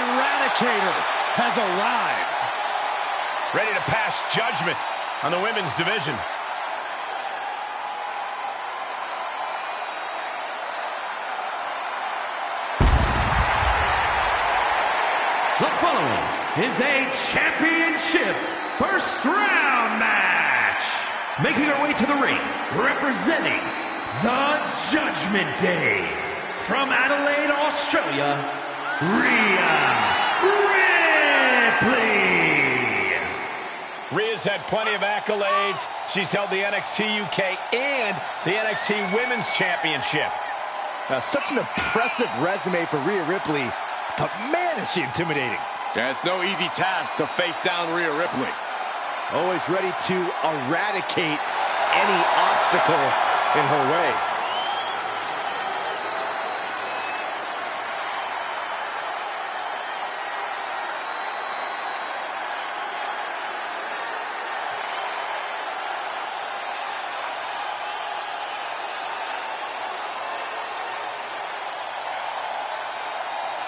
Eradicator has arrived. Ready to pass judgment on the women's division. The following is a championship first round match. Making her way to the ring, representing the Judgment Day. From Adelaide, Australia, Rhea Ripley. Rhea's had plenty of accolades. She's held the NXT UK and the NXT Women's Championship. Now, such an impressive resume for Rhea Ripley, but man, is she intimidating. Yeah, it's no easy task to face down Rhea Ripley. Always ready to eradicate any obstacle in her way.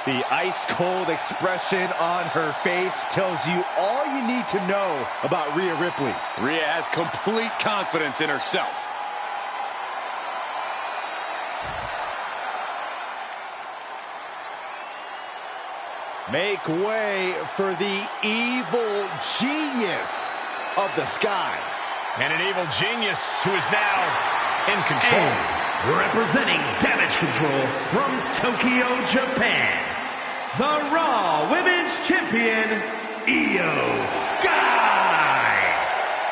The ice-cold expression on her face tells you all you need to know about Rhea Ripley. Rhea has complete confidence in herself. Make way for the evil genius of the sky. And an evil genius who is now in control. And representing Damage Control from Tokyo, Japan, the Raw Women's Champion, Io Sky.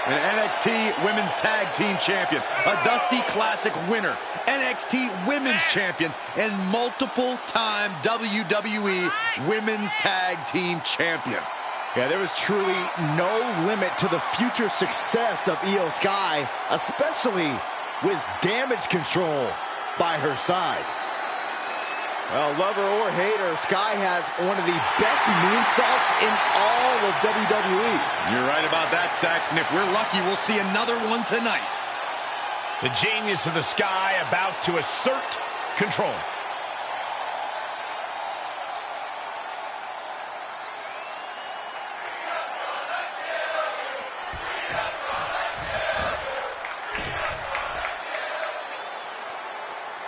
An NXT Women's Tag Team Champion, a Dusty Classic winner, NXT Women's Champion, and multiple-time WWE Women's Tag Team Champion. Yeah, there was truly no limit to the future success of Io Sky, especially with Damage Control by her side. Well, lover or hater, Sky has one of the best moonsaults in all of WWE. You're right about that, Saxton. If we're lucky, we'll see another one tonight. The genius of the Sky about to assert control.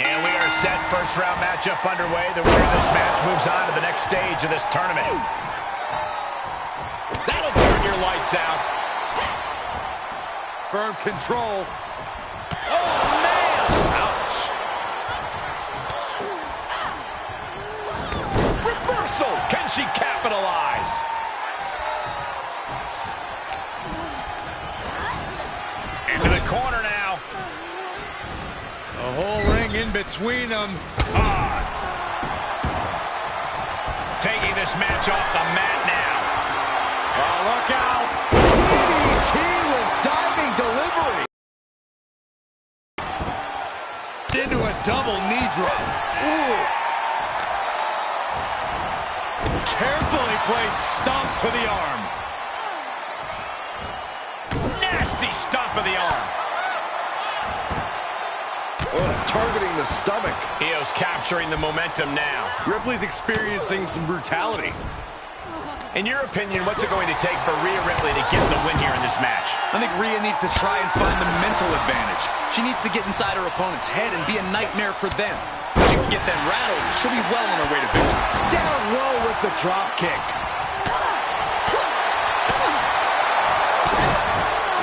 And we are set. First round matchup underway. The winner of this match moves on to the next stage of this tournament. That'll turn your lights out. Firm control. Oh, man! Ouch. Reversal! Can she capitalize? Into the corner now. The whole ring in between them. Taking this match off the mat now. Oh, look out. DDT with diving delivery. Into a double knee drop. Ooh. Carefully placed stomp to the arm. Nasty stomp of the arm. Oh, targeting the stomach. Io's capturing the momentum now. Ripley's experiencing some brutality. In your opinion, what's it going to take for Rhea Ripley to get the win here in this match? I think Rhea needs to try and find the mental advantage. She needs to get inside her opponent's head and be a nightmare for them. If she can get them rattled, she'll be well on her way to victory. Down low with the drop kick.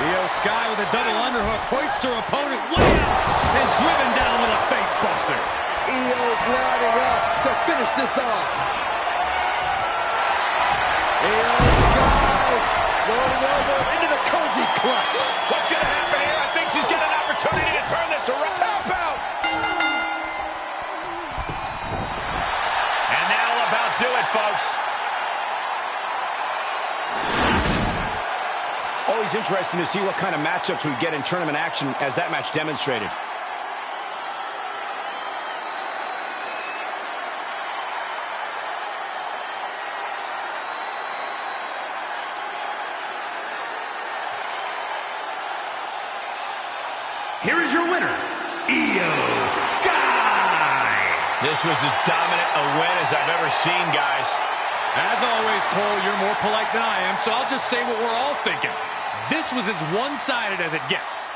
Io Sky with a double underhook hoists her opponent way up and driven down with a face buster. Io's lining up to finish this off. Io Sky going over into the Koji clutch. What's going to happen here? I think she's got an opportunity to turn this around. Tap out! And that'll about do it, folks. Always interesting to see what kind of matchups we get in tournament action, as that match demonstrated. Here is your winner, Io Sky. This was as dominant a win as I've ever seen, guys. As choice, Cole. You're more polite than I am, so I'll just say what we're all thinking. This was as one-sided as it gets.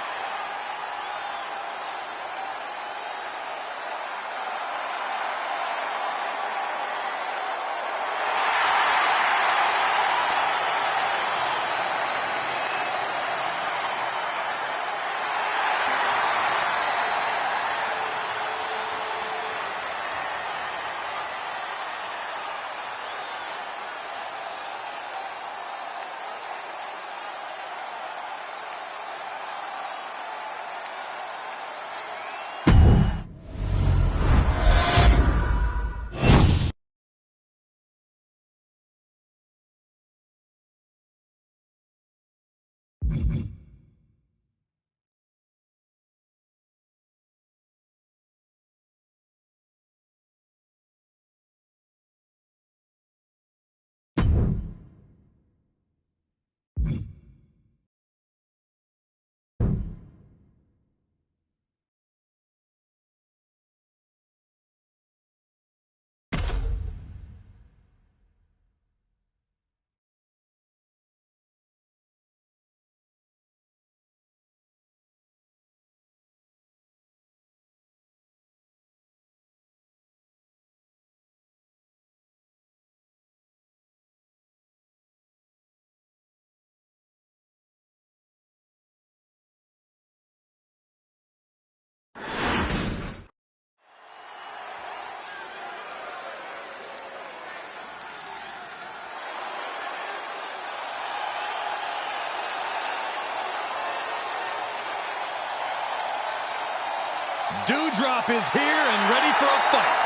Dewdrop is here and ready for a fight.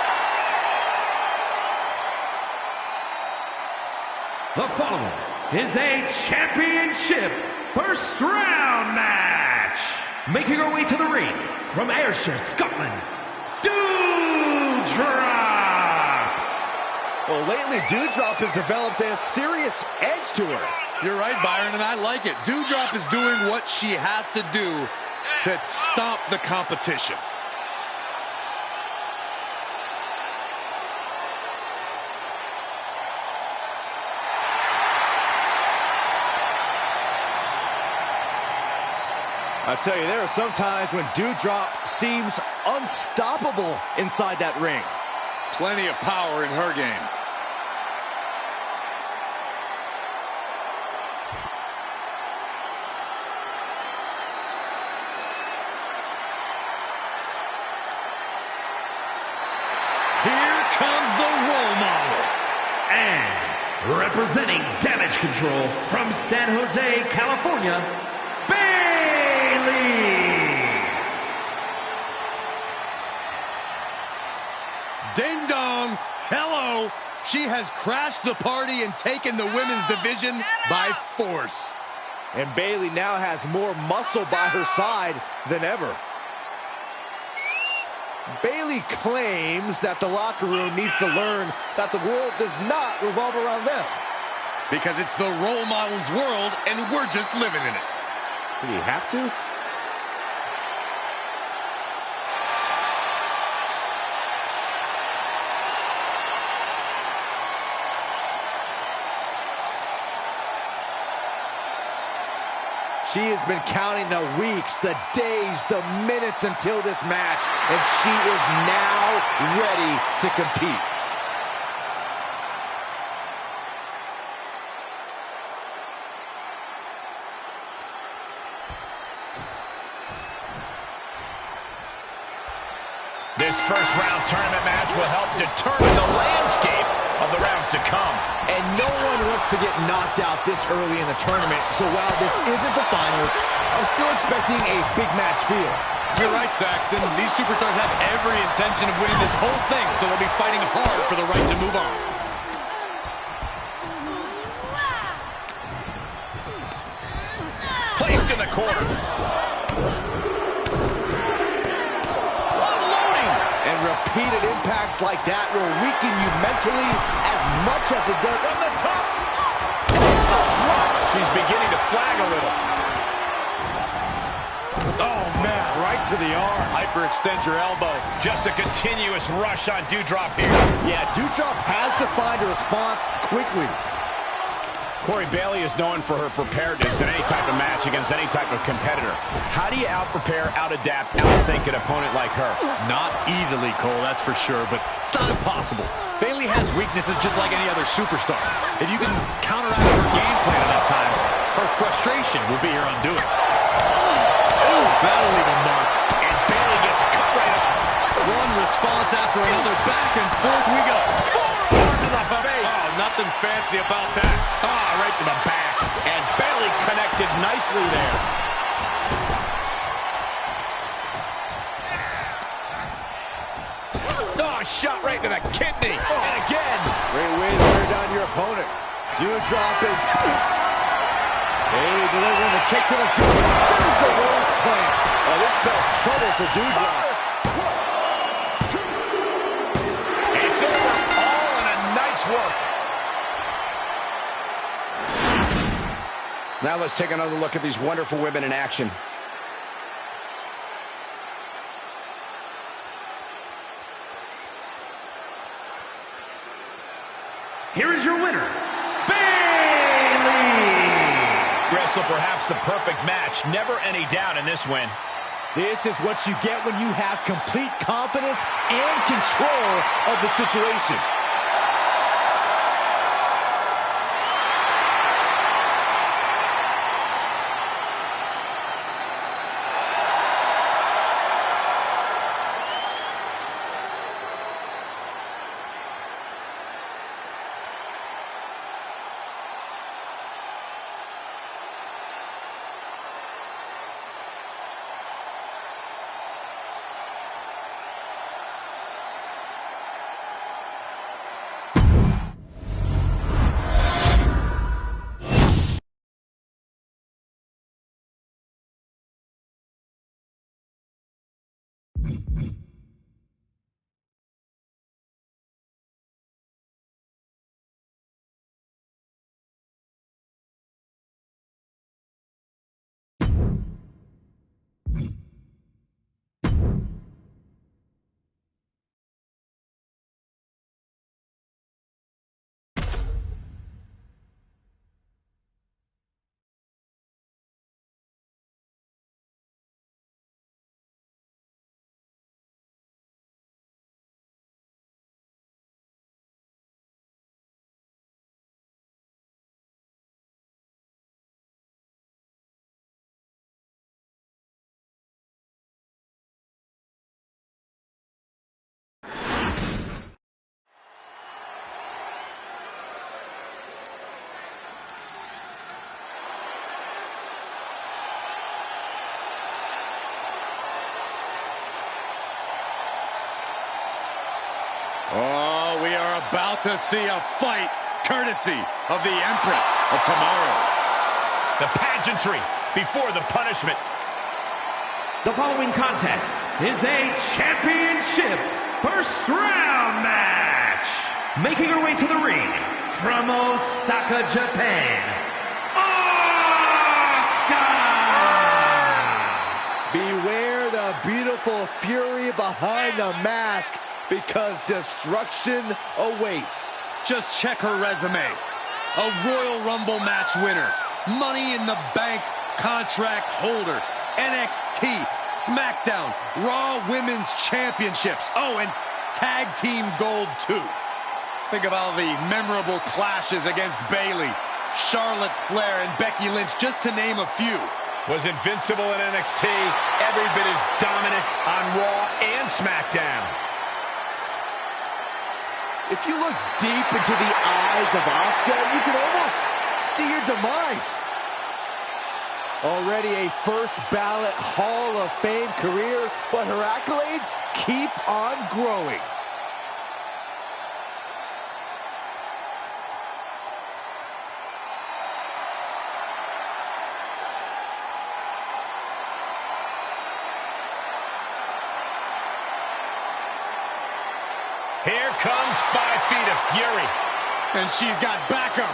The following is a championship first round match. Making her way to the ring from Ayrshire, Scotland, Dewdrop. Well, lately, Dewdrop has developed a serious edge to her. You're right, Byron, and I like it. Dewdrop is doing what she has to do to stop the competition. I tell you, there are some times when Dewdrop seems unstoppable inside that ring. Plenty of power in her game. Here comes the role model. And representing Damage Control from San Jose, California, Ding dong, hello. She has crashed the party and taken the women's division by force. And Bayley now has more muscle by her side than ever. Bayley claims that the locker room needs to learn that the world does not revolve around them. Because it's the role model's world and we're just living in it. Do you have to? She has been counting the weeks, the days, the minutes until this match, and she is now ready to compete. This first-round tournament match will help determine the landscape of the rounds to come. And no one wants to get knocked out this early in the tournament, so while this isn't the finals, I'm still expecting a big match feel. You're right, Saxton. These superstars have every intention of winning this whole thing, so they'll be fighting hard for the right to move on. Placed in the corner. And repeated impacts like that will weaken you mentally as much as it does from the top. And the drop. She's beginning to flag a little. Oh, man, right to the arm. Hyperextend your elbow. Just a continuous rush on Dewdrop here. Yeah, Dewdrop has to find a response quickly. Corey, Bayley is known for her preparedness in any type of match against any type of competitor. How do you out-prepare, out-adapt, out-think an opponent like her? Not easily, Cole, that's for sure, but it's not impossible. Bayley has weaknesses just like any other superstar. If you can counteract her game plan enough times, her frustration will be her undoing. Oh, that'll leave a mark. And Bayley gets cut right off. One response after another. Back and forth we go. Forearm to the face. Oh, nothing fancy about that. Right to the back. And Bayley connected nicely there. Oh, shot right to the kidney. And again. Great way to wear down your opponent. Dewdrop is... Bayley delivering the kick to the gut. There's the rose plant. Oh, this spells trouble for Dewdrop. It's over. All in a nice work. Now let's take another look at these wonderful women in action. Here is your winner, Bayley! Wrestle perhaps the perfect match. Never any doubt in this win. This is what you get when you have complete confidence and control of the situation. Oh, we are about to see a fight courtesy of the Empress of Tomorrow. The pageantry before the punishment. The following contest is a championship first round match. Making her way to the ring from Osaka, Japan, Asuka! Beware the beautiful fury behind the mask, because destruction awaits. Just check her resume. A Royal Rumble match winner, Money in the Bank contract holder, NXT, SmackDown, Raw Women's Championships. Oh, and Tag Team Gold, too. Think of all the memorable clashes against Bayley, Charlotte Flair, and Becky Lynch, just to name a few. Was invincible in NXT, every bit as dominant on Raw and SmackDown. If you look deep into the eyes of Asuka, you can almost see your demise. Already a first ballot Hall of Fame career, but her accolades keep on growing. Here comes 5 feet of fury. And she's got backup.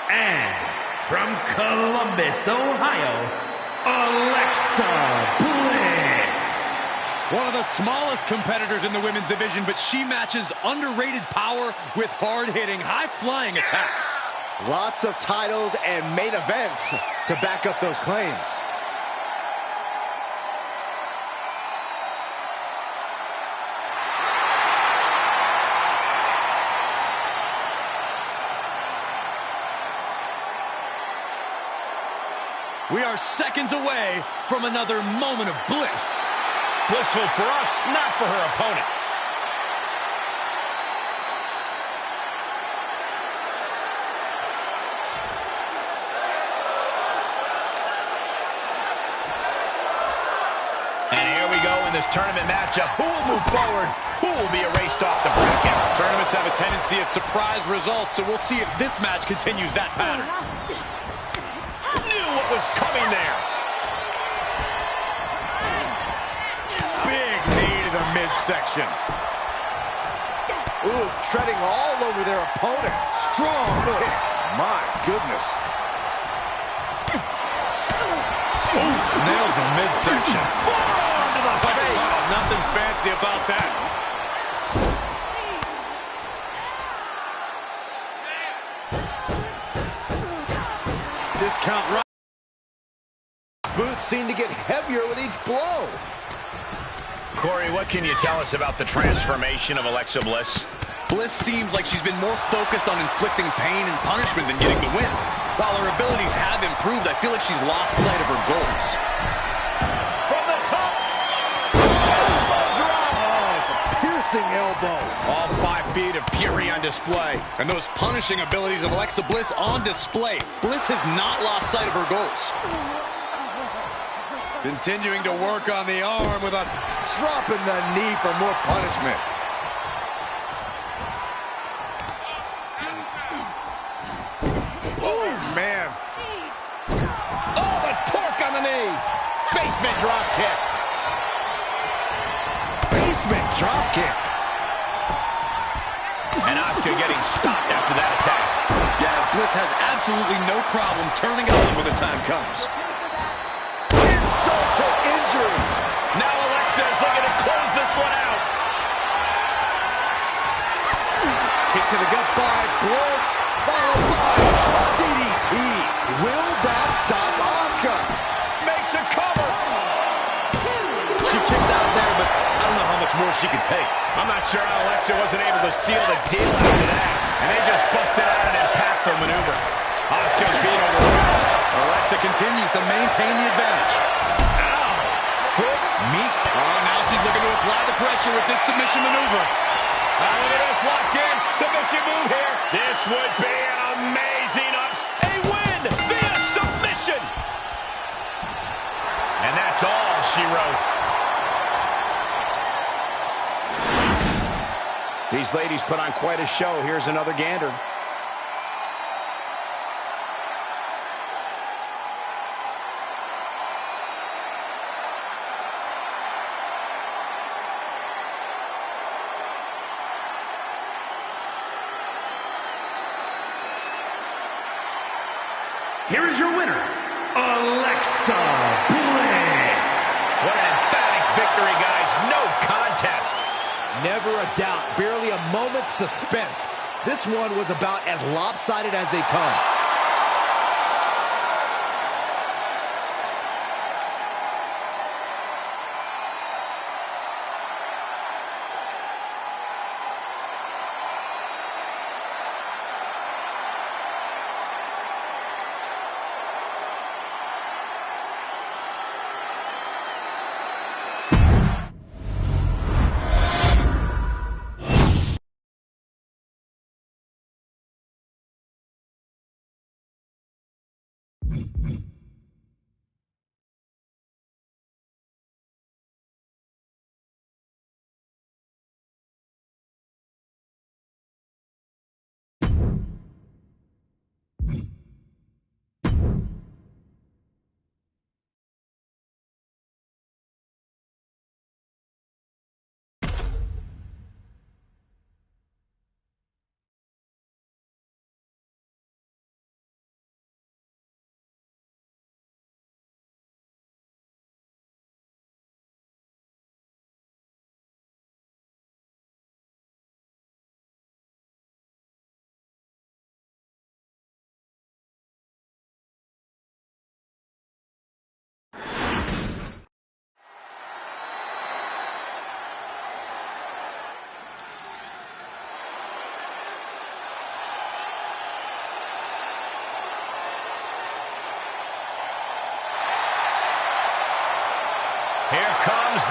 And from Columbus, Ohio, Alexa Bliss. One of the smallest competitors in the women's division, but she matches underrated power with hard-hitting, high-flying attacks. Lots of titles and main events to back up those claims. We are seconds away from another moment of bliss. Blissful for us, not for her opponent. And here we go in this tournament matchup. Who will move forward? Who will be erased off the bracket? Tournaments have a tendency of surprise results, so we'll see if this match continues that pattern. Knew what was coming there. Big knee to the midsection. Ooh, treading all over their opponent. Strong kick. My goodness. Ooh, nails the midsection. Forearm to the face. Oh, nothing fancy about that. Discount right. Boots seem to get heavier with each blow. Corey, what can you tell us about the transformation of Alexa Bliss? Bliss seems like she's been more focused on inflicting pain and punishment than getting the win. While her abilities have improved, I feel like she's lost sight of her goals. From the top. Oh, it's a piercing elbow. All 5 feet of fury on display. And those punishing abilities of Alexa Bliss on display. Bliss has not lost sight of her goals. Continuing to work on the arm with a... Dropping the knee for more punishment. Oh, man. Oh, the torque on the knee. Basement drop kick. Basement drop kick. And Asuka getting stopped after that attack. Yes, Bliss has absolutely no problem turning it on when the time comes. Insult to injury. Now Alexa is looking to close this one out. Kick to the gut by Bliss, followed by a DDT. Will that stop Asuka? Makes a cover. She kicked out there, but I don't know how much more she can take. I'm not sure how Alexa wasn't able to seal the deal after that. And they just busted out an impactful maneuver. Asuka's being overwhelmed. Alexa continues to maintain the advantage. Ow. Foot meat. Oh, now she's looking to apply the pressure with this submission maneuver. Look at this, locked in. Submission move here. This would be an amazing a win via submission. And that's all she wrote. These ladies put on quite a show. Here's another gander. Here is your winner, Alexa Bliss. What an emphatic victory, guys. No contest. Never a doubt, barely a moment's suspense. This one was about as lopsided as they come.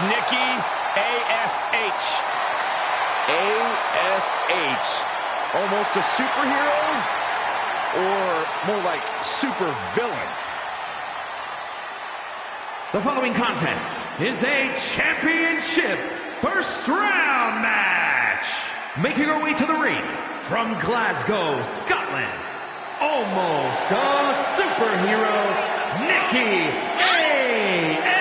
Nikki A.S.H. A.S.H. Almost a superhero? Or more like super villain? The following contest is a championship first round match. Making her way to the ring from Glasgow, Scotland, almost a superhero, Nikki A.S.H.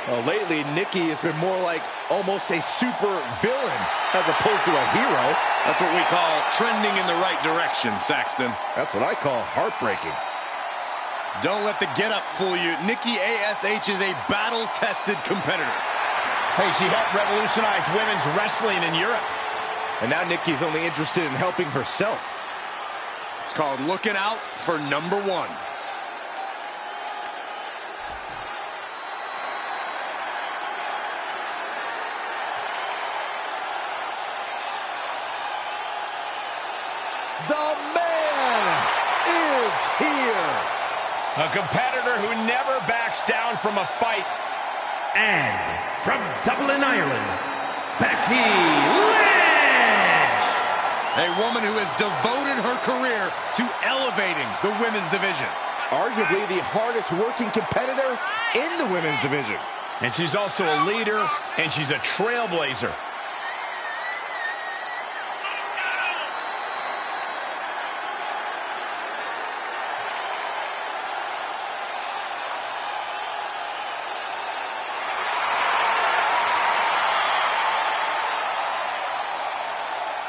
Well, lately, Nikki has been more like almost a super villain as opposed to a hero. That's what we call trending in the right direction, Saxton. That's what I call heartbreaking. Don't let the get-up fool you. Nikki A.S.H. is a battle-tested competitor. Hey, she helped revolutionize women's wrestling in Europe. And now Nikki's only interested in helping herself. It's called looking out for number one. The man is here. A competitor who never backs down from a fight. And from Dublin, Ireland, Becky Lynch. A woman who has devoted her career to elevating the women's division. Arguably the hardest working competitor in the women's division. And she's also a leader, and she's a trailblazer.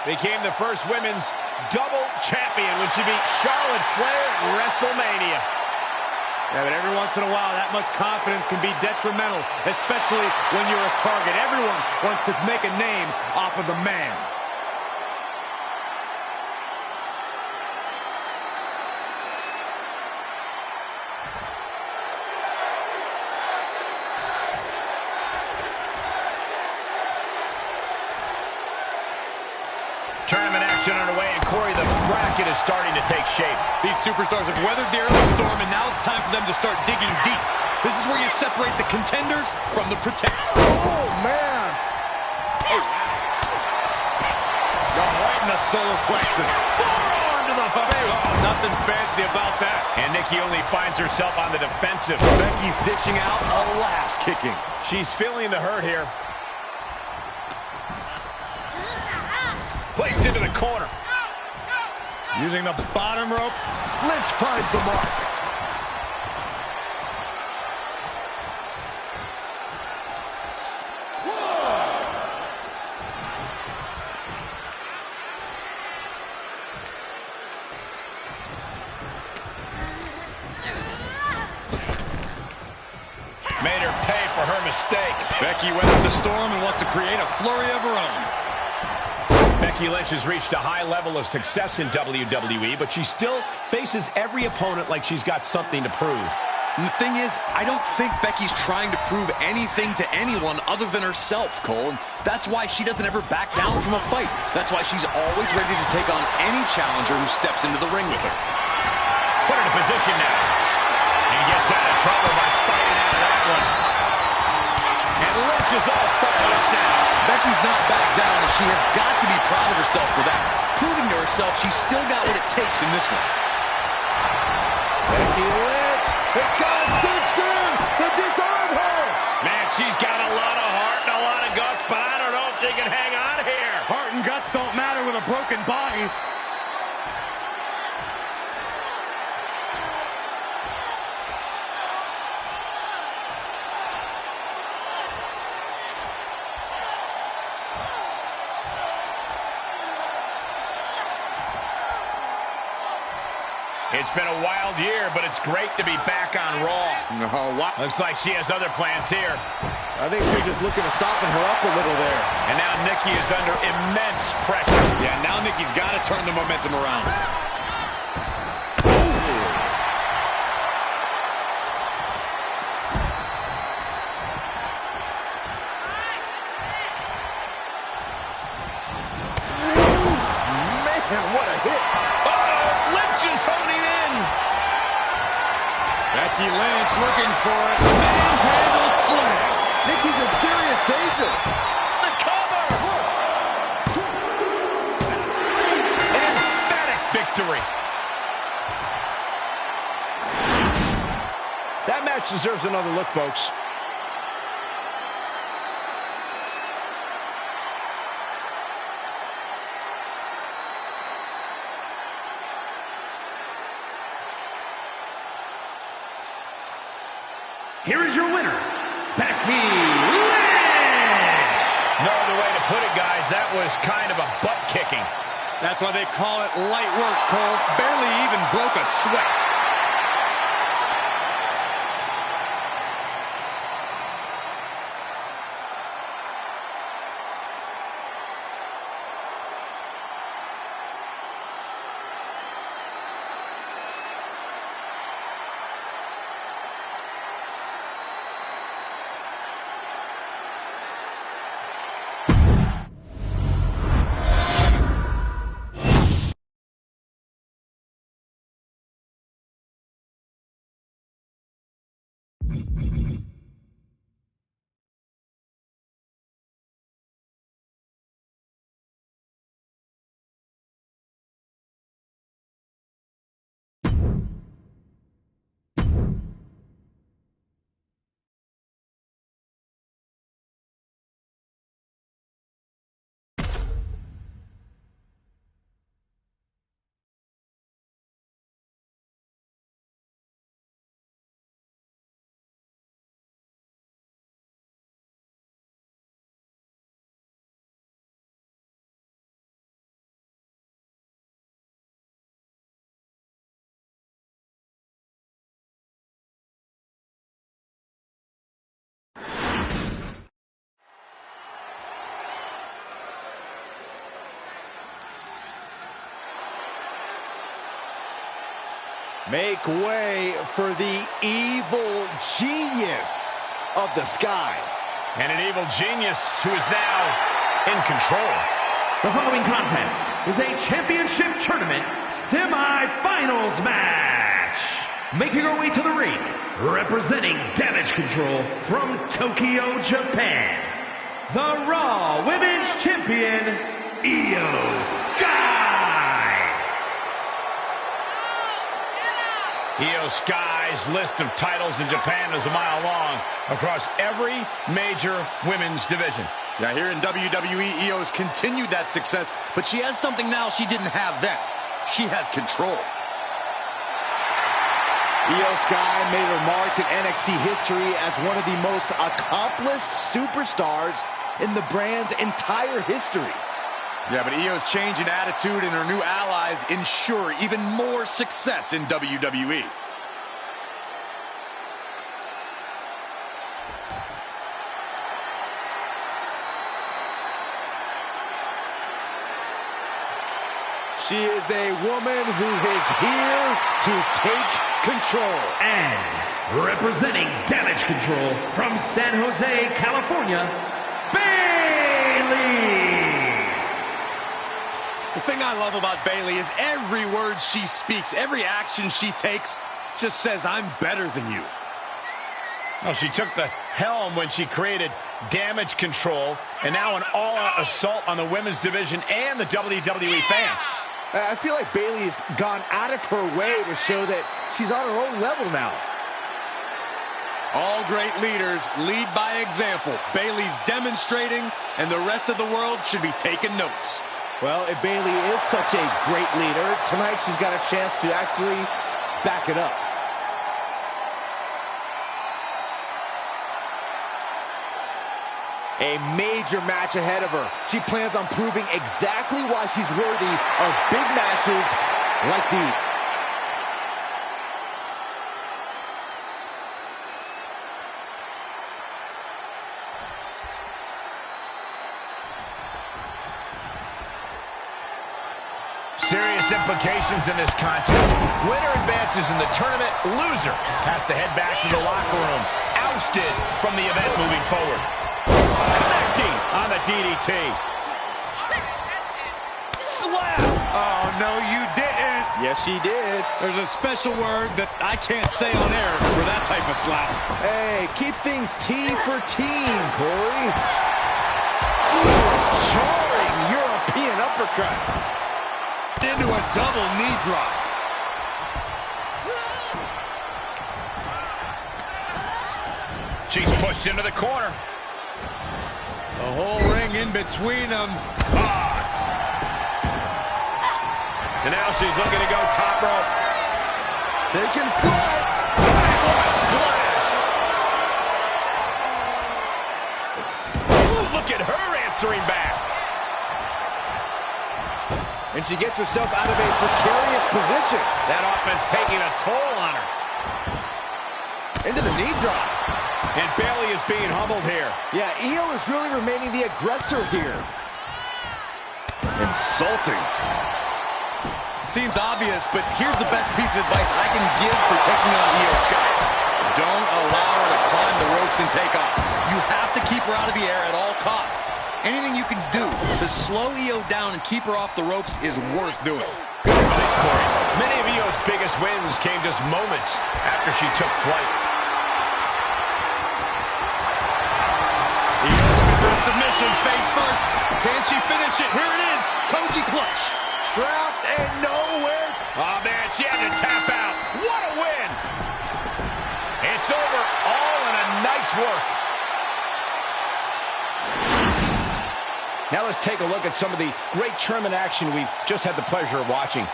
Became the first women's double champion when she beat Charlotte Flair at WrestleMania. Yeah, but every once in a while, that much confidence can be detrimental, especially when you're a target. Everyone wants to make a name off of the man. Tournament action underway, and Corey, the bracket is starting to take shape. These superstars have weathered the early storm, and now it's time for them to start digging deep. This is where you separate the contenders from the pretenders. Oh, man. Right in the solar plexus. Forearm to the face. Oh, nothing fancy about that. And Nikki only finds herself on the defensive. Becky's dishing out a last kicking. She's feeling the hurt here. Placed into the corner. Using the bottom rope. Lynch finds the mark. Made her pay for her mistake. Becky weathered the storm and wants to create a flurry of her own. Becky Lynch has reached a high level of success in WWE, but she still faces every opponent like she's got something to prove. And the thing is, I don't think Becky's trying to prove anything to anyone other than herself, Cole. And that's why she doesn't ever back down from a fight. That's why she's always ready to take on any challenger who steps into the ring with her. Put her in position now. And gets out of trouble by fighting out of that one. And Lynch is all fired up now. Becky's not back down, and she has got to be proud of herself for that. Proving to herself she's still got what it takes in this one. Becky Lynch has gone Simpson to disarm her. Man, she's got a lot of heart and a lot of guts, but I don't know if she can hang on here. Heart and guts don't matter with a broken body. It's been a wild year, but it's great to be back on Raw. Looks like she has other plans here. I think she's just looking to soften her up a little there. And now Nikki is under immense pressure. Yeah, now Nikki's got to turn the momentum around. Man, what a hit. Oh, Lynch is honing in. Becky Lynch looking for it. Manhandle in serious danger. The cover! An emphatic victory. That match deserves another look, folks. Here is your winner, Becky Lynch! No other way to put it, guys. That was kind of a butt kicking. That's why they call it light work, Cole. Barely even broke a sweat. Make way for the evil genius of the Sky. And an evil genius who is now in control. The following contest is a championship tournament semi-finals match. Making her way to the ring, representing Damage Control from Tokyo, Japan, the Raw Women's Champion, Io Sky. Io Sky's list of titles in Japan is a mile long across every major women's division. Yeah, here in WWE, Io's continued that success, but she has something now she didn't have then. She has control. Io Sky made her mark in NXT history as one of the most accomplished superstars in the brand's entire history. Yeah, but Io's change in attitude and her new allies ensure even more success in WWE. She is a woman who is here to take control. And representing Damage Control from San Jose, California, Bayley. The thing I love about Bayley is every word she speaks, every action she takes, just says, I'm better than you. Well, she took the helm when she created Damage Control, and now an all-out assault on the women's division and the WWE fans. I feel like Bayley's gone out of her way to show that she's on her own level now. All great leaders lead by example. Bayley's demonstrating, and the rest of the world should be taking notes. Well, if Bayley is such a great leader, tonight she's got a chance to actually back it up. A major match ahead of her. She plans on proving exactly why she's worthy of big matches like these. Serious implications in this contest. Winner advances in the tournament. Loser has to head back to the locker room. Ousted from the event moving forward. Connecting on the DDT. Slap. Oh, no, you didn't. Yes, she did. There's a special word that I can't say on air for that type of slap. Hey, keep things T for team, Corey. Jarring European uppercut. Into a double knee drop. She's pushed into the corner. The whole ring in between them. And now she's looking to go top rope. Taking flight. What a splash. Ooh, look at her answering back. And she gets herself out of a precarious position. That offense taking a toll on her. Into the knee drop. And Bayley is being humbled here. Yeah, Io is really remaining the aggressor here. Insulting. It seems obvious, but here's the best piece of advice I can give for taking on Io Sky. Don't allow her to climb the ropes and take off. You have to keep her out of the air at all costs. Anything you can do to slow Io down and keep her off the ropes is worth doing. Good advice, Corey. Many of Io's biggest wins came just moments after she took flight. Io looking for a submission, face first. Can she finish it? Here it is. Koji clutch. Trapped and nowhere. Oh, man, she had to tap out. What a win. It's over, all in a nice work. Now let's take a look at some of the great tournament action we've just had the pleasure of watching.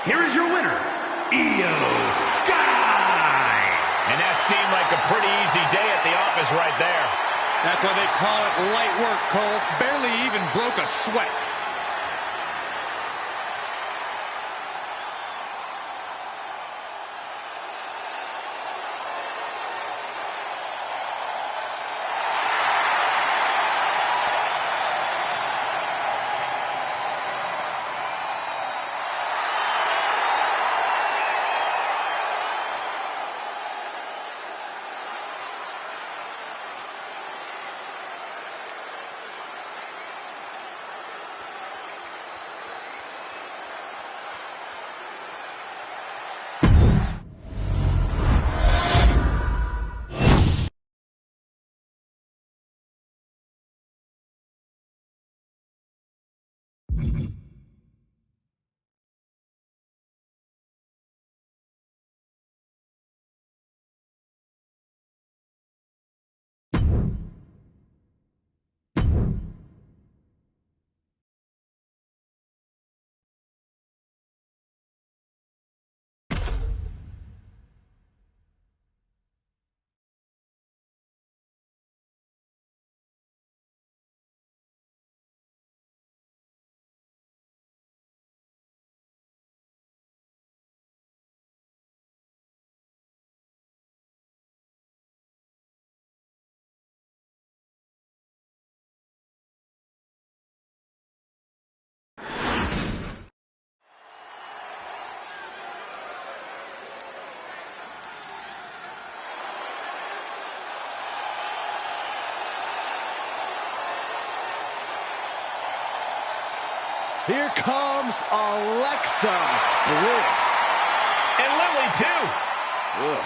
Here is your winner, Io Sky. And that seemed like a pretty easy day at the office right there. That's why they call it light work, Cole. Barely even broke a sweat. Here comes Alexa Bliss. And Lily, too. Ugh.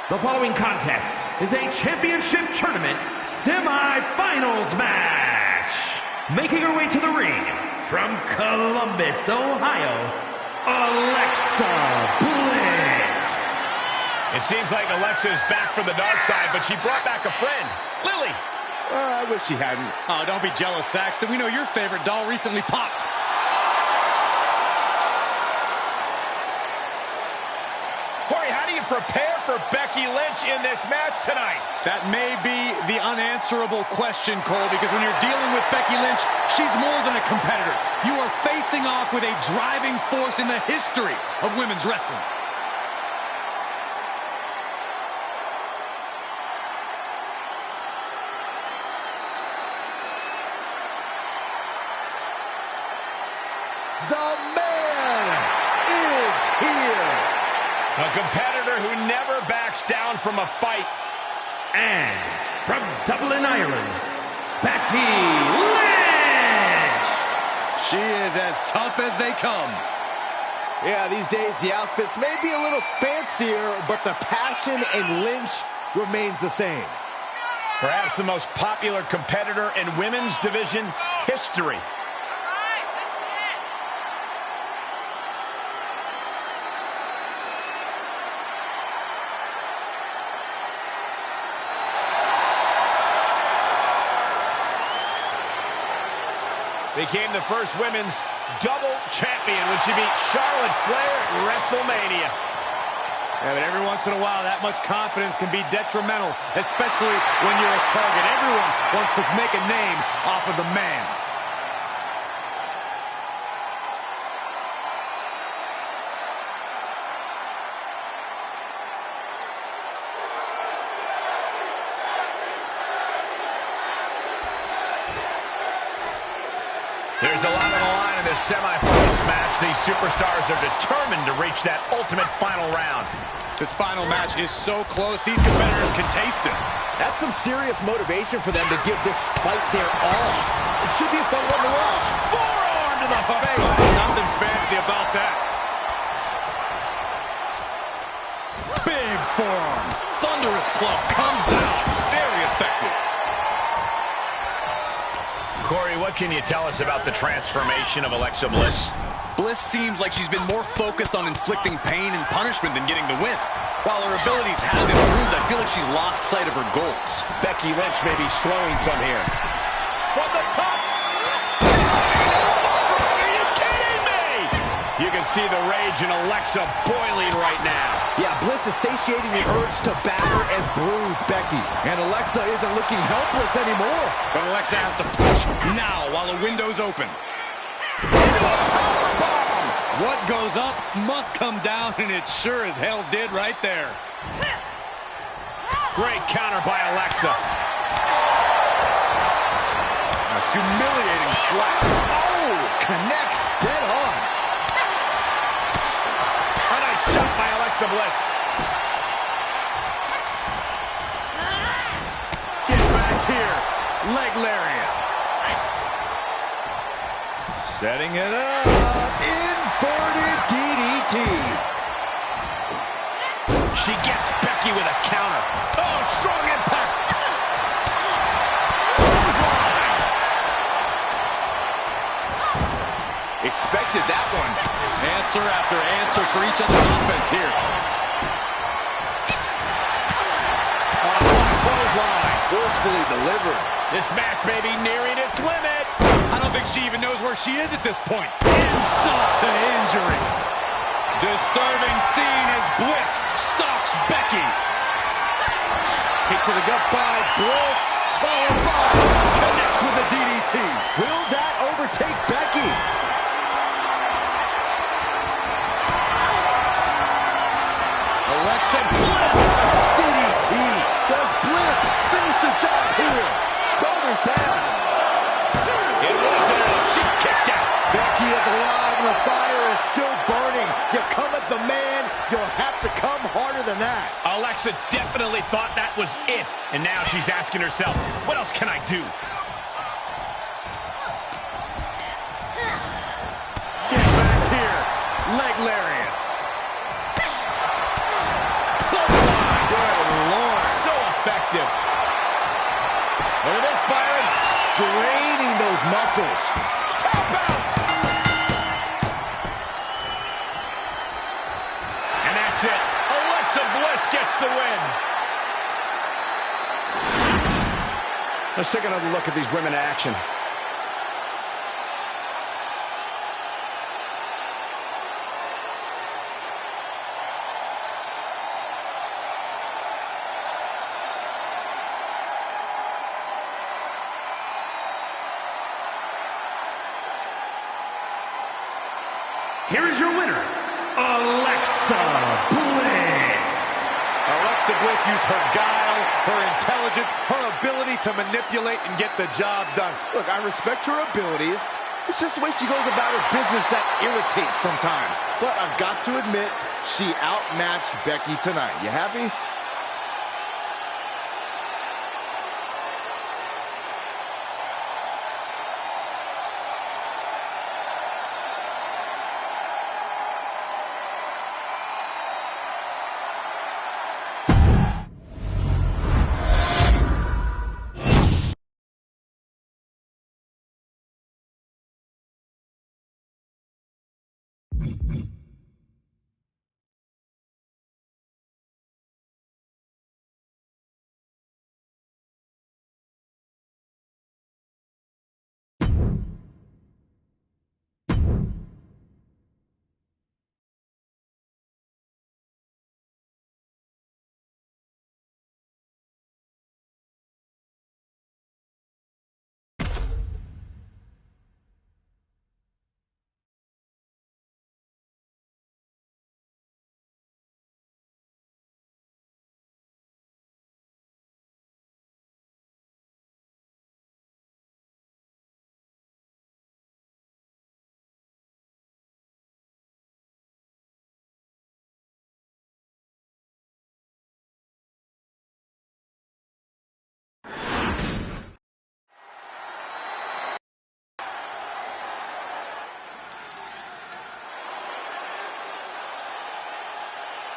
The following contest is a championship tournament semi-finals match. Making her way to the ring from Columbus, Ohio, Alexa Bliss. It seems like Alexa is back from the dark side, but she brought back a friend, Lily. I wish she hadn't. Oh, don't be jealous, Saxton. We know your favorite doll recently popped. Corey, how do you prepare for Becky Lynch in this match tonight? That may be the unanswerable question, Cole, because when you're dealing with Becky Lynch, she's more than a competitor. You are facing off with a driving force in the history of women's wrestling. The man here. A competitor who never backs down from a fight. And from Dublin, Ireland, Becky Lynch! She is as tough as they come. Yeah, these days the outfits may be a little fancier, but the passion in Lynch remains the same. Perhaps the most popular competitor in women's division history. Became the first women's double champion when she beat Charlotte Flair at WrestleMania. Yeah, but every once in a while, that much confidence can be detrimental, especially when you're a target. Everyone wants to make a name off of the man. There's a lot on the line in this semifinals match. These superstars are determined to reach that ultimate final round. This final match is so close, these competitors can taste it. That's some serious motivation for them to give this fight their all. It should be a fun one to watch. Forearm to the face. Nothing fancy about that. Big forearm. Thunderous club comes down. Very effective. Corey, what can you tell us about the transformation of Alexa Bliss? Bliss seems like she's been more focused on inflicting pain and punishment than getting the win. While her abilities have improved, I feel like she's lost sight of her goals. Becky Lynch may be slowing some here. From the top. Are you kidding me? You can see the rage in Alexa boiling right now. Yeah, Bliss is satiating the urge to batter and bruise Becky. And Alexa isn't looking helpless anymore. But Alexa has to push now while the window's open. What goes up must come down, and it sure as hell did right there. Great counter by Alexa. A humiliating slap. Oh, connects dead on. A nice shot by Alexa Bliss. Get back here. Leg lariat. Setting it up. Inverted DDT. She gets Becky with a counter. Oh, strong impact. Expected that one. Answer after answer for each other's offense here. Clothesline. Forcefully delivered. This match may be nearing its limit. I don't think she even knows where she is at this point. Insult to injury. Disturbing scene as Bliss stalks Becky. Kick to the gut by Bliss. Followed by. Connects with a DDT. Will that overtake Becky? Alexa Bliss. DDT. Does Bliss finish the job here? Shoulders down. It wasn't enough. She kicked out. Becky is alive and the fire is still burning. You come at the man, you'll have to come harder than that. Alexa definitely thought that was it. And now she's asking herself, what else can I do? Get back here. Leg lariat. Clothesline. Good Lord. So effective. Look at this, Byron. Straining those muscles. Tap out. And that's it. Alexa Bliss gets the win. Let's take another look at these women in action. Here is your winner, Alexa Bliss. Alexa Bliss used her guile, her intelligence, her ability to manipulate and get the job done. Look, I respect her abilities, It's just the way she goes about her business that irritates sometimes. But I've got to admit, she outmatched Becky tonight. You happy?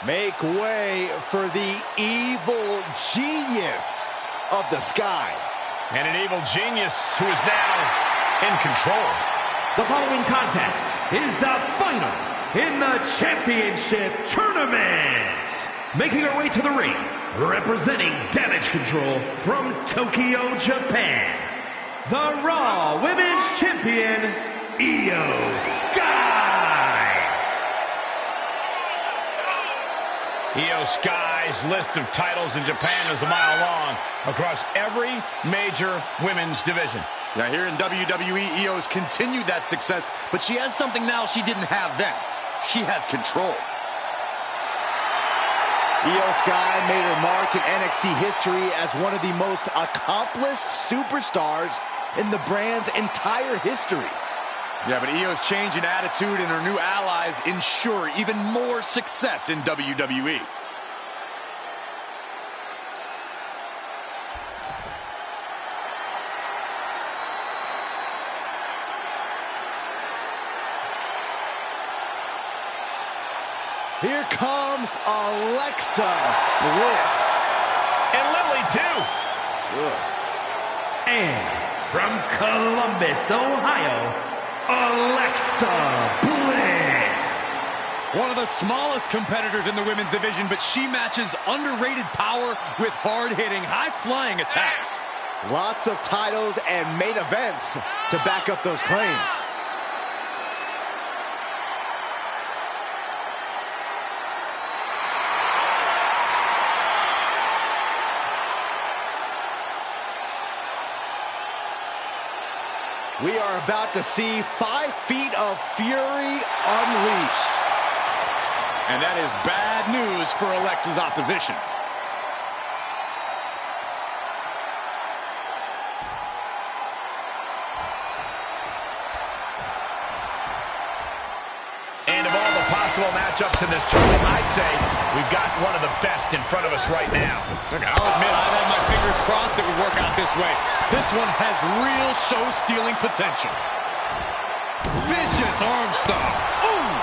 Make way for the evil genius of the Sky. And an evil genius who is now in control. The following contest is the final in the championship tournament. Making her way to the ring, representing Damage Control from Tokyo, Japan, the Raw Women's Champion, Io Sky. Io Sky's list of titles in Japan is a mile long across every major women's division. Now here in WWE, Io's continued that success, but she has something now she didn't have then. She has control. Io Sky made her mark in NXT history as one of the most accomplished superstars in the brand's entire history. Yeah, but Io's change in attitude and her new allies ensure even more success in WWE. Here comes Alexa Bliss. And Lily, too. Ugh. And from Columbus, Ohio, Alexa Bliss. One of the smallest competitors in the women's division, but she matches underrated power with hard-hitting, high-flying attacks. Lots of titles and main events to back up those claims. We are about to see 5 feet of fury unleashed. And that is bad news for Alexa's opposition. And of all the possible matchups in this tournament, I'd say we've got one of the best in front of us right now. Look, I'll admit, I've had my fingers crossed it would work out this way. This one has real show-stealing potential. Vicious arm stomp. Ooh!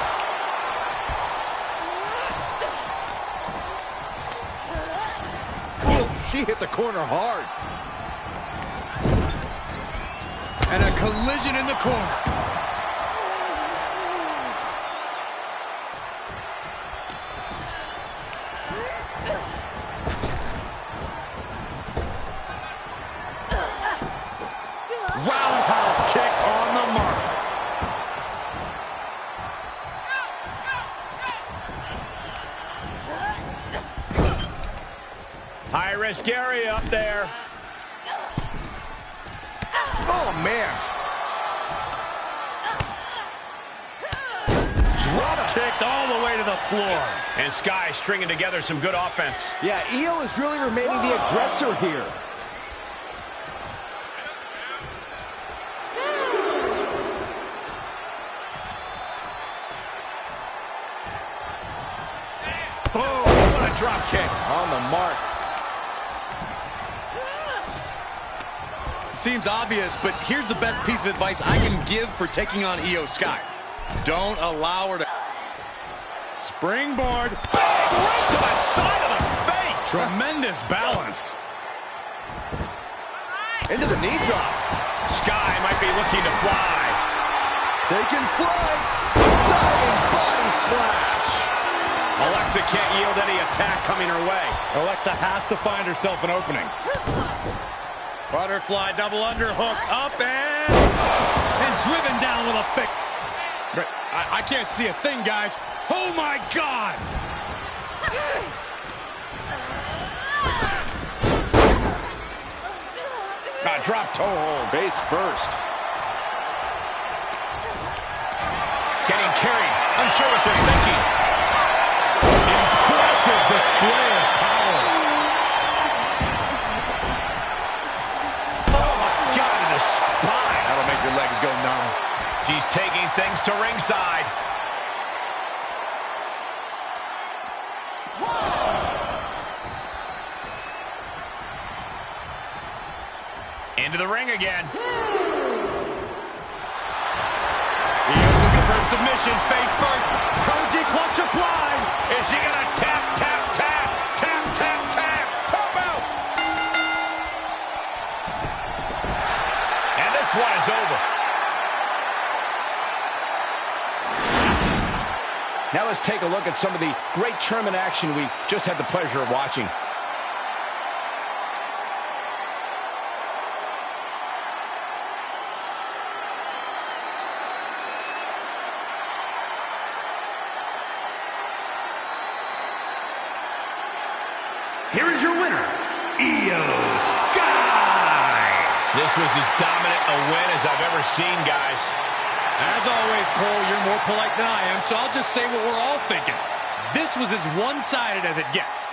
Oh, she hit the corner hard. And a collision in the corner. Roundhouse kick on the mark. High-risk area up there. Oh, man. Drop kicked all the way to the floor. And Sky stringing together some good offense. Yeah, Io is really remaining the aggressor here. drop kick. On the mark. It seems obvious, but here's the best piece of advice I can give for taking on Io Sky. Don't allow her to... Springboard. Right to the side of the face. Tremendous balance. Into the knee drop. Sky might be looking to fly. Taking flight. Diving body splash. Alexa can't yield any attack coming her way. Alexa has to find herself an opening. Butterfly double underhook. Up and driven down with a fake. I can't see a thing, guys. Oh, my God. Drop toe hold. Face first. Getting carried. Unsure what they're thinking. Impressive display of power. Oh, my God, in the spine. That'll make your legs go numb. She's taking things to ringside. Into the ring again. Io looking for a submission, face first. Koji clutch applied. Is she gonna tap, tap, tap, tap, tap, tap, tap out? And this one is over. Now let's take a look at some of the great tournament action we just had the pleasure of watching. Here is your winner, Io Sky. This was as dominant a win as I've ever seen, guys. As always, Cole, you're more polite than I am, so I'll just say what we're all thinking. This was as one-sided as it gets.